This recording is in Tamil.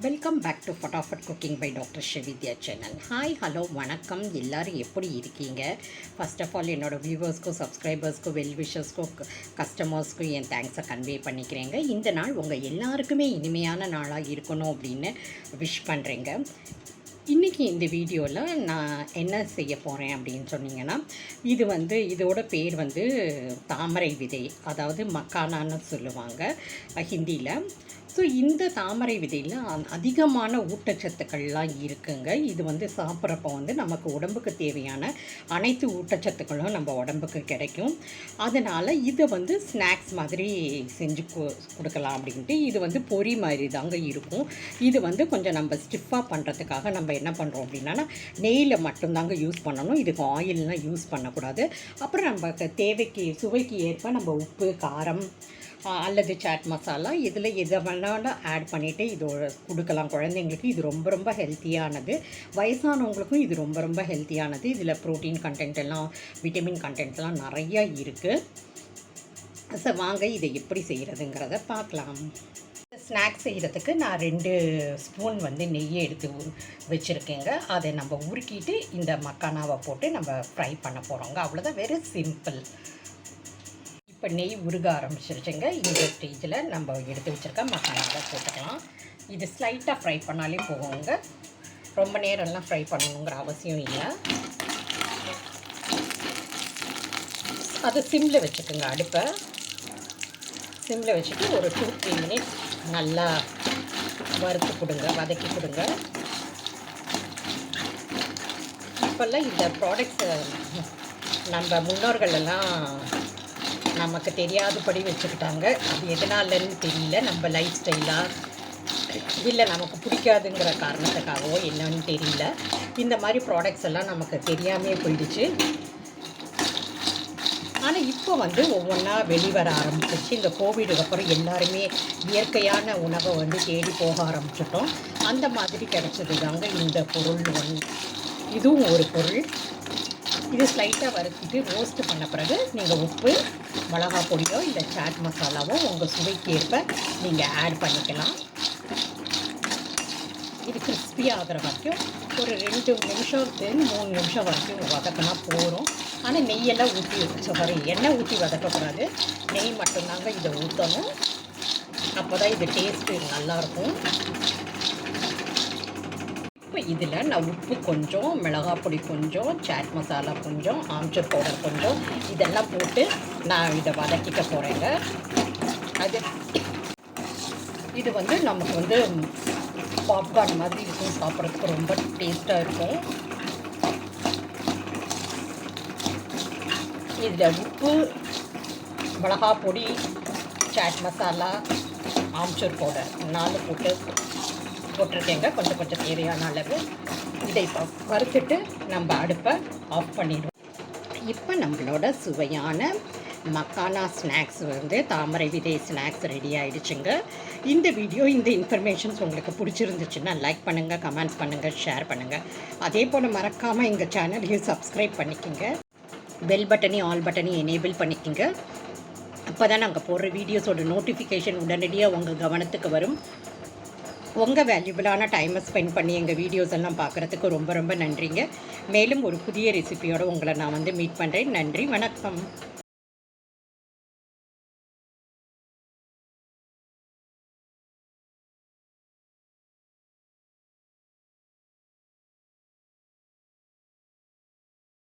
Welcome back to Fatafat cooking by Dr.Srividya channel. Hi hello வணக்கம். எல்லோரும் எப்படி இருக்கீங்க? ஃபர்ஸ்ட் ஆஃப் ஆல் என்னோடய வியூவர்ஸ்க்கும் சப்ஸ்கிரைபர்ஸ்க்கும் வெல்விஷர்ஸ்க்கும் கஸ்டமர்ஸ்க்கும் என் தேங்க்ஸை கன்வே பண்ணிக்கிறேங்க. இந்த நாள் உங்கள் எல்லாருக்குமே இனிமையான நாளாக இருக்கணும் அப்படின்னு விஷ் பண்ணுறேங்க. இன்றைக்கி இந்த வீடியோவில் நான் என்ன செய்ய போகிறேன் அப்படின்னு சொன்னீங்கன்னா, இதோட பேர் தாமரை விதை, அதாவது மக்கானான்னு சொல்லுவாங்க ஹிந்தியில். ஸோ இந்த தாமரை விதையில் அதிகமான ஊட்டச்சத்துக்கள்லாம் இருக்குங்க. இது சாப்பிட்றப்போ நமக்கு உடம்புக்கு தேவையான அனைத்து ஊட்டச்சத்துக்களும் நம்ம உடம்புக்கு கிடைக்கும். அதனால் இதை ஸ்நாக்ஸ் மாதிரி செஞ்சு கொடுக்கலாம் அப்படின்ட்டு. இது பொரி மாதிரி தாங்க இருக்கும். இது கொஞ்சம் நம்ம ஸ்டிஃபாக பண்ணுறதுக்காக நம்ம என்ன பண்ணுறோம் அப்படின்னா, நெய்யில் மட்டும்தாங்க யூஸ் பண்ணணும். இதுக்கு ஆயில்லாம் யூஸ் பண்ணக்கூடாது. அப்புறம் நம்ம தேவைக்கு சுவைக்கு ஏற்ப நம்ம உப்பு, காரம் அல்லது சாட் மசாலா இதில் எதை வேணாலும் ஆட் பண்ணிவிட்டு இதோட கொடுக்கலாம் குழந்தைங்களுக்கு. இது ரொம்ப ரொம்ப ஹெல்த்தியானது. வயசானவங்களுக்கும் இது ரொம்ப ரொம்ப ஹெல்த்தியானது. இதில் ப்ரோட்டீன் கண்டென்ட் எல்லாம், விட்டமின் கண்டென்ட்லாம் நிறையா இருக்குது. ஸோ வாங்க இதை எப்படி செய்கிறதுங்கிறத பார்க்கலாம். ஸ்நாக்ஸ் செய்கிறதுக்கு நான் 2 ஸ்பூன் நெய்யை எடுத்து வச்சுருக்கேங்க. அதை நம்ம உருக்கிட்டு இந்த மக்கானாவை போட்டு நம்ம ஃப்ரை பண்ண போகிறோங்க. அவ்வளோதான், வெரி சிம்பிள். இப்போ நெய் உருக ஆரம்பிச்சிருச்சுங்க. இந்த ஸ்டேஜில் நம்ம எடுத்து வச்சுருக்க மசாலாவை போட்டுக்கலாம். இது ஸ்லைட்டாக ஃப்ரை பண்ணாலே போகுங்க. ரொம்ப நேரம்லாம் ஃப்ரை பண்ணணுங்கிற அவசியம் இல்லை. அது சிம்மில் வச்சுக்கோங்க. அடுப்பை சிம்மில் வச்சுட்டு ஒரு 2-3 மினிட்ஸ் நல்லா வறுத்து கொடுங்க, வதக்கி கொடுங்க. இப்போல்லாம் இந்த ப்ராடக்ட்ஸை நம்ம முன்னோர்கள் எல்லாம் நமக்கு தெரியாதபடி வச்சுக்கிட்டாங்க. அது எதனாலன்னு தெரியல. நம்ம லைஃப் ஸ்டைலாக இல்லை நமக்கு பிடிக்காதுங்கிற காரணத்துக்காகவோ என்னன்னு தெரியல. இந்த மாதிரி ப்ராடக்ட்ஸ் எல்லாம் நமக்கு தெரியாமே போயிடுச்சு. ஆனால் இப்போ ஒவ்வொன்றா வெளிவர ஆரம்பிச்சிருச்சு. இந்த கோவிடுக்கு அப்புறம் எல்லாருமே இயற்கையான உணவை தேடி போக ஆரம்பிச்சிட்டோம். அந்த மாதிரி கிடச்சது தாங்க இந்த பொருள். இதுவும் ஒரு பொருள். இது ஸ்லைட்டாக வறுத்திட்டு ரோஸ்ட் பண்ண பிறகு நீங்கள் உப்பு, மிளகா பொடியோ இல்லை சாட் மசாலாவோ உங்கள் சுவைக்கேற்ப நீங்கள் ஆட் பண்ணிக்கலாம். இது கிறிஸ்பி ஆகிற வரைக்கும் ஒரு 2 நிமிஷத்துலேருந்து 3 நிமிஷம் வரைக்கும் வதக்கினா போகிறோம். ஆனால் நெய்யெல்லாம் எண்ணெய் ஊற்றி வதக்கக்கூடாது. நெய் மட்டும்தாங்க இதை ஊற்றணும். அப்போ தான் இது டேஸ்ட்டு நல்லாயிருக்கும். இப்போ இதில் நான் உப்பு கொஞ்சம், மிளகாய் பொடி கொஞ்சம், சாட் மசாலா கொஞ்சம், ஆம்ச்சூர் பவுடர் கொஞ்சம் இதெல்லாம் போட்டு நான் இதை வதக்கிக்க போகிறேங்க. இது நமக்கு பாப்கார்ன் மாதிரி இருக்கும். சாப்பிட்றதுக்கு ரொம்ப டேஸ்ட்டாக இருக்கும். இதில் உப்பு, மிளகாய் பொடி, சாட் மசாலா, ஆம்ச்சூர் பவுடர் 4 போட்டிருக்கேங்க. கொஞ்சம் தேவையான அளவு. இதை இப்போ வறுத்துட்டு நம்ம அடுப்பை ஆஃப் பண்ணிடுவோம். இப்போ நம்மளோட சுவையான மக்கானா ஸ்நாக்ஸ் தாமரை விதை ஸ்நாக்ஸ் ரெடி ஆகிடுச்சுங்க. இந்த வீடியோ, இந்த இன்ஃபர்மேஷன்ஸ் உங்களுக்கு பிடிச்சிருந்துச்சுன்னா லைக் பண்ணுங்கள், கமெண்ட்ஸ் பண்ணுங்கள், ஷேர் பண்ணுங்கள். அதே போல் மறக்காமல் எங்கள் சேனலையும் சப்ஸ்கிரைப் பண்ணிக்கோங்க. பெல் பட்டனையும் ஆல் பட்டனையும் எனேபிள் பண்ணிக்கோங்க. அப்போ தான் நாங்கள் போடுற வீடியோஸோட நோட்டிஃபிகேஷன் உடனடியாக உங்கள் கவனத்துக்கு வரும். உங்கள் வேல்யூபிளான டைமை ஸ்பெண்ட் பண்ணி எங்கள் வீடியோஸ் எல்லாம் பார்க்குறதுக்கு ரொம்ப ரொம்ப நன்றிங்க. மேலும் ஒரு புதிய ரெசிபியோடு உங்களை நான் மீட் பண்ணுறேன். நன்றி, வணக்கம்.